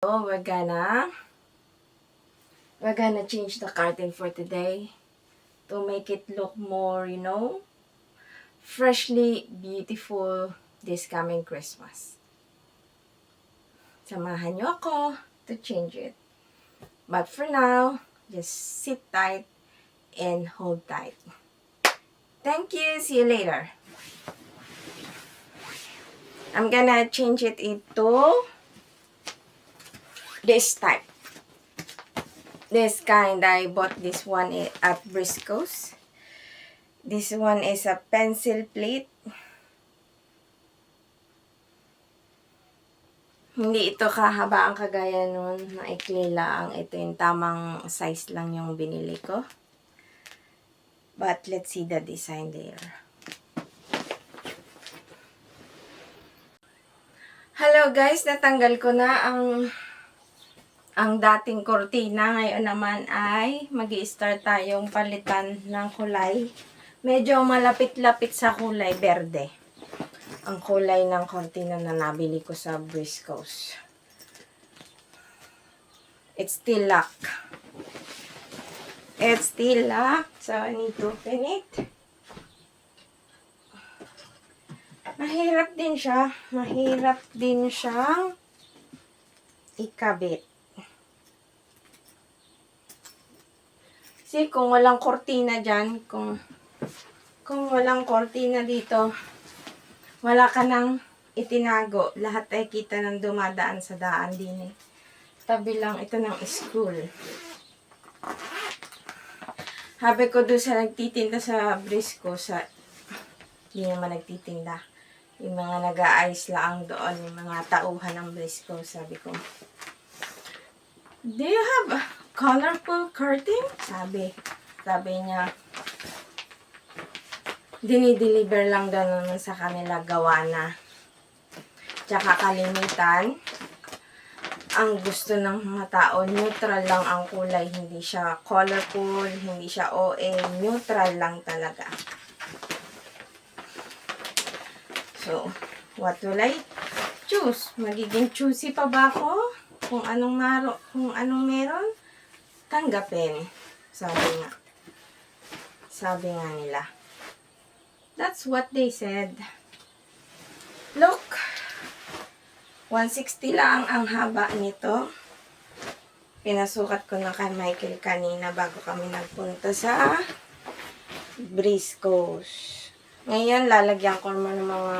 video, we're gonna change the curtain for today to make it look more, freshly beautiful this coming Christmas. Samahan niyo ako to change it. But for now, just sit tight and hold tight. Thank you. See you later. I'm gonna change it into this type. This kind, I bought this one at Briscoe's. This one is a pencil plate. Hindi ito kahaba ang kagaya nun. Maikli lang. Ito yung tamang size lang yung binili ko. But let's see the design later. Hello guys, natanggal ko na ang dating kortina. Ngayon naman ay magi-start tayong palitan ng kulay. Medyo malapit-lapit sa kulay berde. Ang kulay ng kortina na nabili ko sa Briscoe's. It's still lock. It's still locked, so I need to open it. Mahirap din siya. Mahirap din siyang ikabit. Kasi kung walang kortina dyan, kung walang kortina dito, wala ka nang itinago. Lahat ay kita ng dumadaan sa daan din eh. Tabi lang ito ng school. Habi ko doon sa nagtitinda sa Briscoe, hindi naman nagtitinda. Yung mga nag-aayos lang doon, yung mga tauhan ng Briscoe, sabi ko, do you have a colorful curtain? Sabi niya, dinideliver lang daw naman sa kanila, gawa na. Tsaka kalimitan, ang gusto ng mga tao, neutral lang ang kulay, hindi siya colorful, hindi siya OA, neutral lang talaga. So, what will I choose? Magiging choosy pa ba ako? Kung anong meron, tanggapin. Sabi nga nila. That's what they said. Look, 160 lang ang haba nito. Pinasukat ko na kay Michael kanina bago kami nagpunta sa Briscoe's. Ngayon, lalagyan ko naman ng mga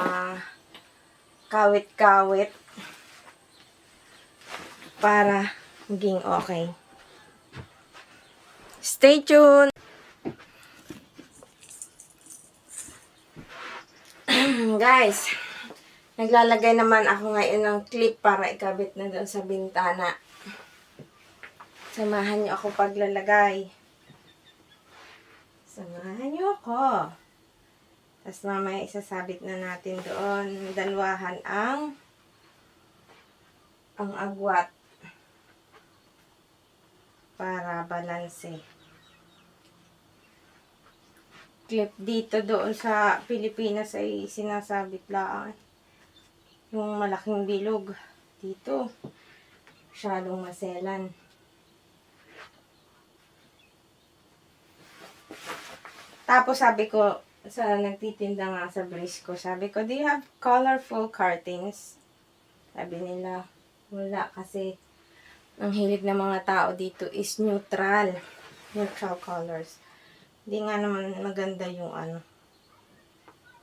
kawit-kawit para maging okay. Stay tuned! Guys, naglalagay naman ako ngayon ng clip para ikabit na doon sa bintana. Samahan niyo ako paglalagay. Samahan niyo ako. Tapos mamaya isasabit na natin doon. Dalwahan ang agwat. Para balanse. Clip dito doon sa Pilipinas ay sinasabit lang. Yung malaking bilog. Dito. Masyadong maselan. Tapos sabi ko, sa nagtitinda nga sa Briscoe, sabi ko, do you have colorful curtains? Sabi nila, wala kasi ang hilig ng mga tao dito is neutral colors. Hindi nga naman maganda yung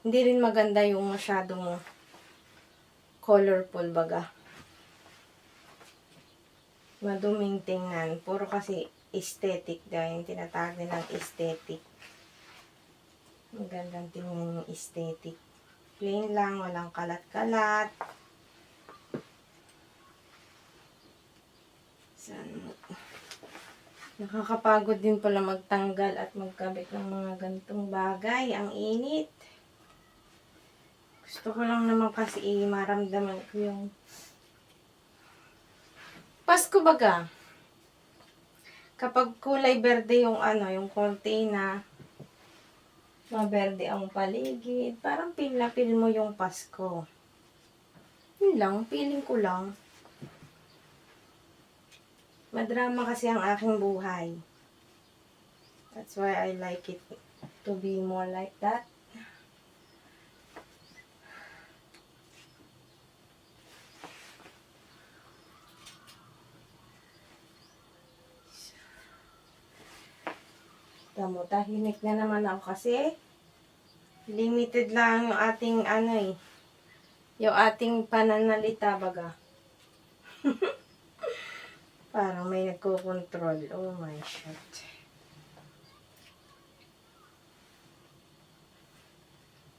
hindi rin maganda yung masyadong colorful baga. Maduming tingnan. Puro kasi aesthetic dahil yung tinatawag nilang aesthetic. Magandang tingnan yung aesthetic. Plain lang, walang kalat-kalat. Nakakapagod din pala magtanggal at magkabit ng mga gantong bagay. Ang init. Gusto ko lang naman kasi maramdaman ko yung Pasko baga. Kapag kulay berde yung yung kortina, maberde ang paligid, parang feel na feel mo yung Pasko. Yun lang, feeling ko lang. Madrama kasi ang aking buhay. That's why I like it to be more like that. Tamo, tahimik na naman ako kasi limited lang yung ating yung ating pananalita baga. Parang may nagko-control. Oh my shit.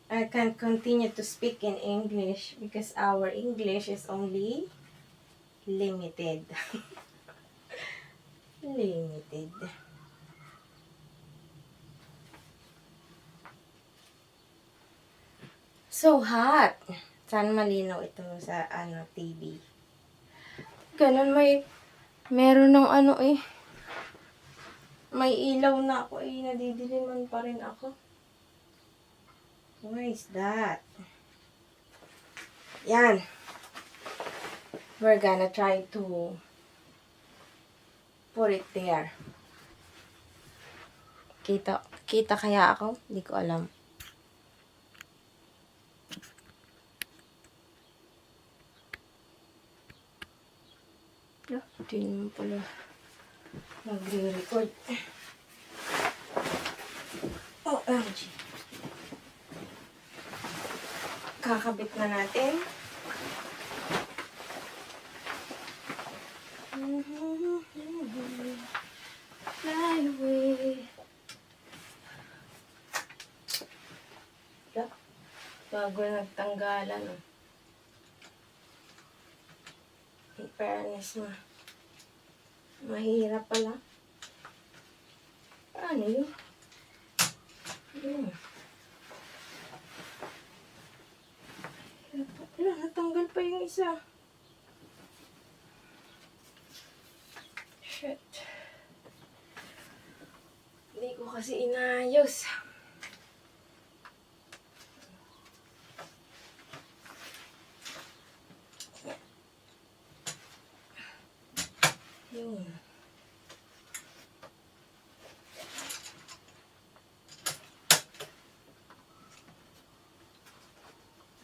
I can't continue to speak in English because our English is only limited. Limited. So hot. Sana malinaw ito sa TV. Ganun meron ng may ilaw na ako nadidiliman pa rin ako. Why is that? Yan. We're gonna try to put it there. Kita kaya ako? Hindi ko alam. Hindi naman pala magre-record. OMG. Kakabit na natin. Fly away. Bago nagtanggalan. In fairness na. Mahirap pala. Paano yun? Natanggal pa yung isa. Shit. Hindi ko kasi inayos. Yun.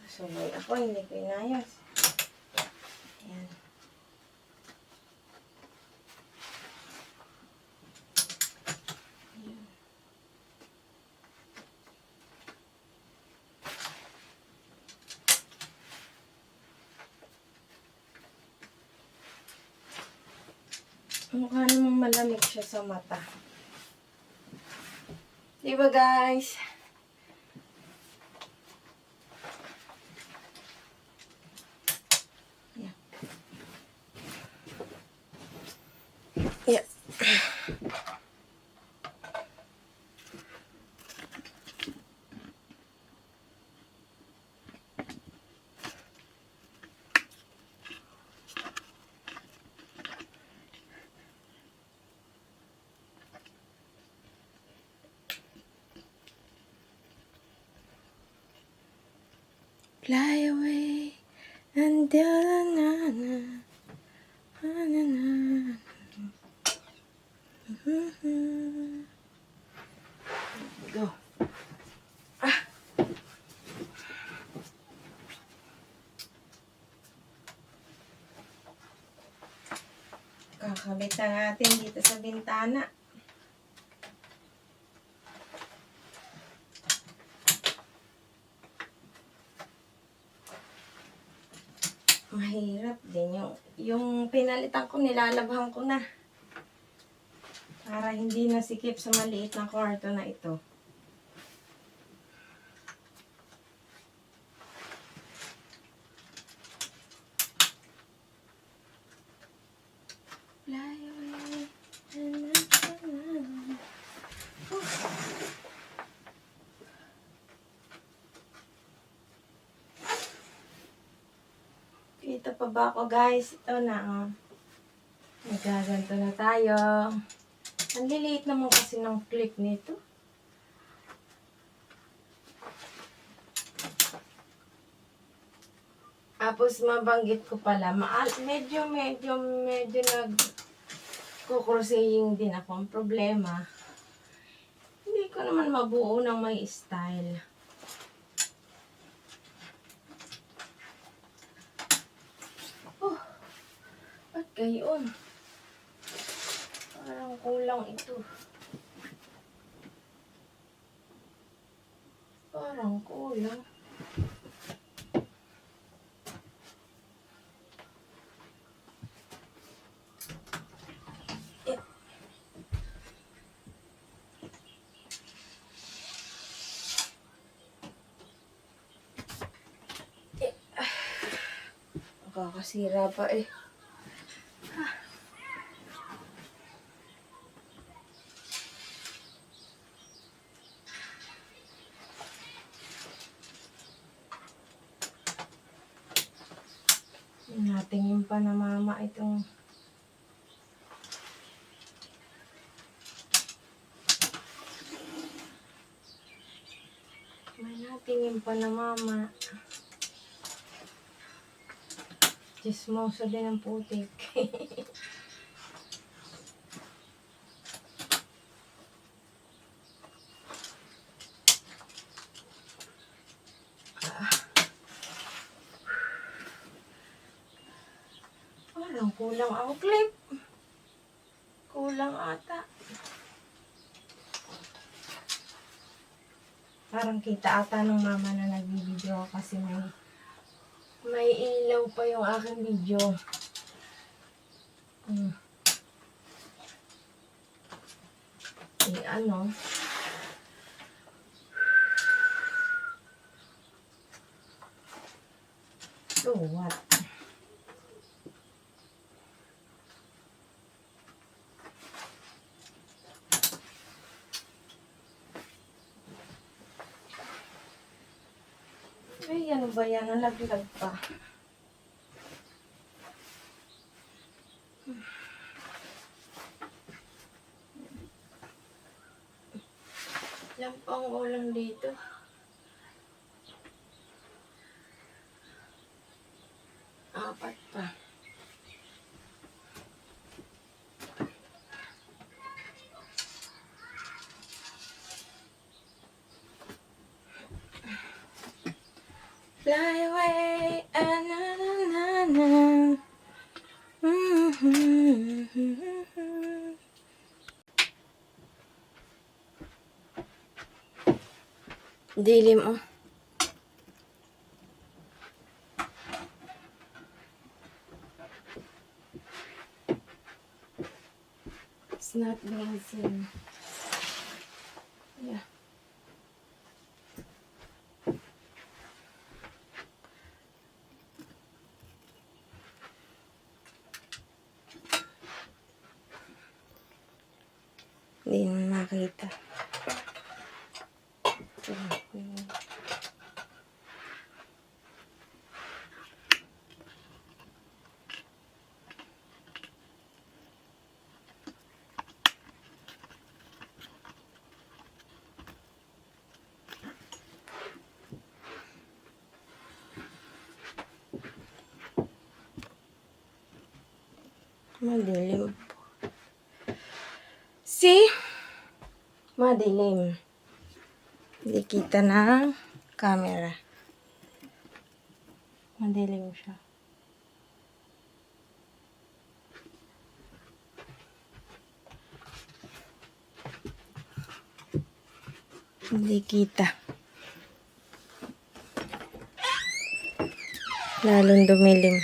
So, ako hindi ko inayos. Ayan. Mukha namang malamig siya sa mata. Diba guys? Yeah. Yeah. Fly away and go. Kakabit na natin dito sa bintana. Mahirap din yung pinalitan ko, nilalabhan ko na. Para hindi nasikip sa maliit na kwarto na ito. Fly away. Kita pa ba ako guys? Ito na. Nagaganto na tayo. Ang liliit naman kasi ng clip nito. Tapos mabanggit ko pala, medyo Kukroseying din ako. Ang problema, hindi ko naman mabuo ng may style. Oh, at gayon. Parang kulang ito. Parang kulang. Nakakasira pa eh. Natingin pa na mama itong may natingin pa na mama. Chismoso din ang putik. Parang kulang ang clip. Kulang ata. Parang kita ata ng mama na nag-video kasi may ilaw pa yung aking video. Ano? So what? Ay, ano ba yan? Nalaglag pa. Lampang ulang dito. Apat pa. Fly away, na na na na. Dilim oh. It's not being seen. Yeah. Hindi mo makita. Madilim po. See? Madilim. Hindi kita ng camera. Madilim siya. Hindi kita. Lalong dumilim.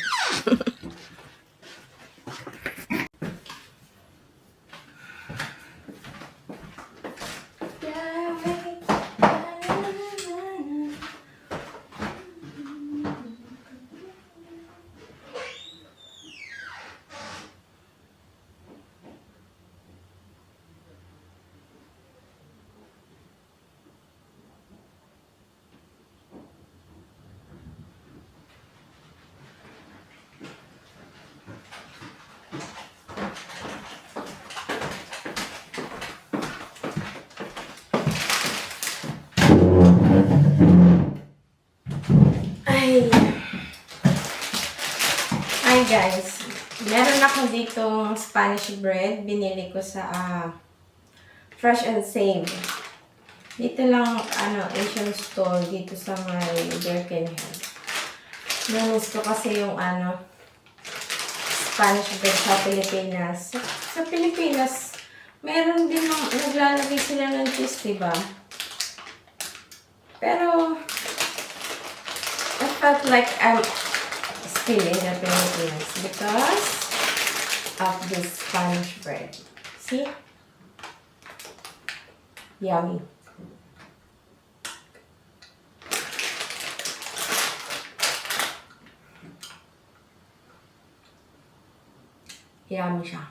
Meron ako ditong Spanish bread. Binili ko sa Fresh and Save. Dito lang, Asian store. Dito sa may Birkenhead. Namis ko kasi yung Spanish bread sa Pilipinas. Sa Pilipinas, meron din naglalagay sila ng cheese, diba? Pero, I felt like I'm still in the Philippines because of this Spanish bread. See? Yummy. Yummy siya.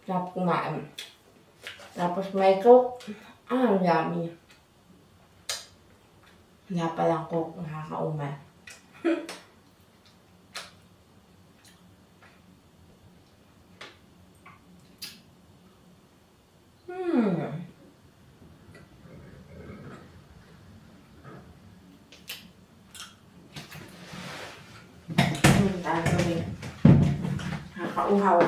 Sarap kumain. Tapos may coke. Yummy. Wala palang coke. Nakakaumay. Tayo gawin. Nakakauhaw.